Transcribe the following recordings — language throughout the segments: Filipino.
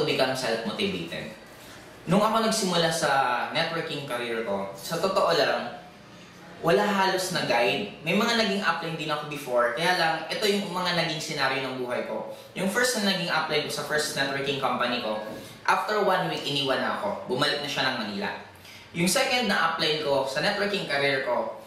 to become self-motivated. Nung ako nagsimula sa networking career ko, sa totoo lang, wala halos na guide. May mga naging upline din ako before, kaya lang, ito yung mga naging scenario ng buhay ko. Yung first na naging upline ko sa first networking company ko, after 1 week, iniwan na ako. Bumalik na siya ng Manila. Yung second na upline ko sa networking career ko,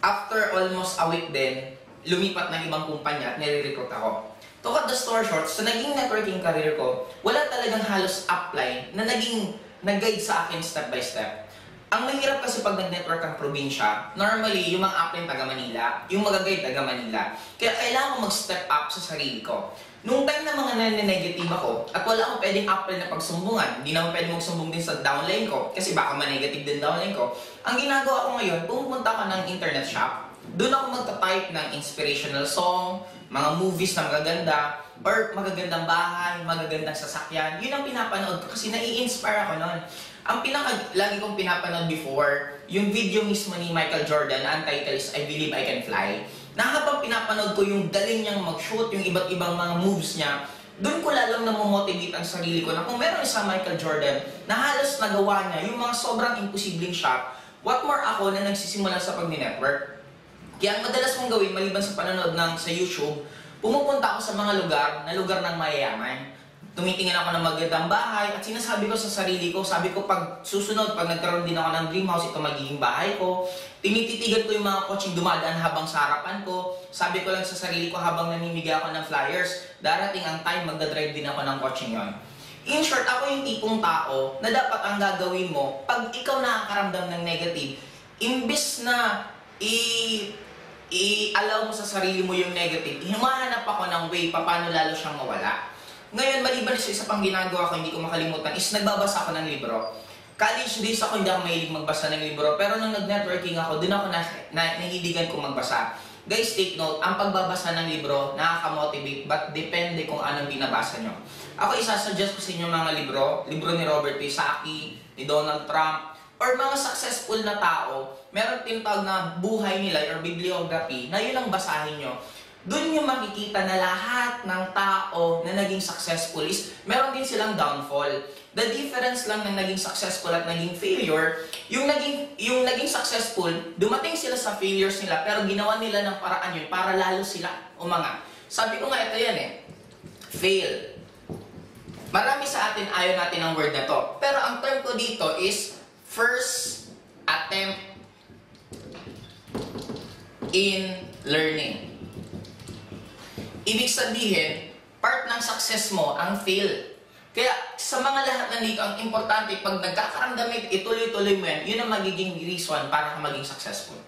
after almost a week din, lumipat ng ibang kumpanya at nire-recruit ako. To cut the story short, sa naging networking career ko, wala talagang halos upline na naging nag-guide sa akin step by step. Ang mahirap kasi pag nag-network ang probinsya, normally yung mga upline taga Manila, yung mag-guide taga Manila. Kaya kailangan ko mag-step up sa sarili ko. Nung time na mga nane-negative ako, at wala akong pwedeng upline na pagsumbungan, hindi naman pwedeng magsumbong din sa downline ko, kasi baka ma-negative din downline ko. Ang ginagawa ko ngayon, pumunta ako ng internet shop, doon ako magta-type ng inspirational song, mga movies na magaganda, or magagandang bahay, magagandang sasakyan. Yun ang pinapanood ko kasi nai-inspire ako noon. Ang lagi kong pinapanood before, yung video mismo ni Michael Jordan na ang title is I Believe I Can Fly. Na habang pinapanood ko yung galing niyang mag-shoot, yung iba't ibang mga moves niya, doon ko lalong namomotivate ang sarili ko na kung meron isang Michael Jordan na halos nagawa niya yung mga sobrang imposibleng shot, what more ako na nagsisimula sa pag-network. Kaya ang madalas kong gawin, maliban sa panonood sa YouTube, pumupunta ako sa mga lugar ng mayayaman. Tumitingin ako ng magandang bahay at sinasabi ko sa sarili ko, sabi ko pag susunod, pag nagkaroon din ako ng dream house, ito magiging bahay ko. Tinititigan ko yung mga kotseng dumadaan habang sa harapan ko. Sabi ko lang sa sarili ko habang namimigay ako ng flyers, darating ang time magdadrive din ako ng kotseng yon. In short, ako yung tipong tao na dapat ang gagawin mo pag ikaw nakakaramdam ng negative, imbes na i-allow mo sa sarili mo yung negative, humahanap ako ng way paano lalo siyang mawala. Ngayon, maliban sa isa pang ginagawa ko, hindi ko makalimutan, is nagbabasa ako ng libro. College days ako, hindi ako mahilig magbasa ng libro, pero nung nag-networking ako, dun ako nahiligan kong magbasa. Guys, take note, ang pagbabasa ng libro, nakaka-motivate, but depende kung anong binabasa nyo. Ako, isasuggest ko sa inyo mga libro ni Robert Kiyosaki, ni Donald Trump, or mga successful na tao, meron tinatawag na buhay nila or bibliography, na yun ang basahin nyo. Doon nyo makikita na lahat ng tao na naging successful is meron din silang downfall. The difference lang ng naging successful at naging failure, yung naging successful, dumating sila sa failures nila pero ginawa nila ng paraan yun para lalo sila umangat. Sabi ko nga ito yan fail. Marami sa atin ayaw natin ang word na to. Pero ang term ko dito is first attempt in learning. Ibig sabihin, part ng success mo ang fail. Kaya sa mga lahat nandito, ang importante, pag nagkakaramdam ituloy-tuloy mo yan, yun ang magiging reason para ka maging successful.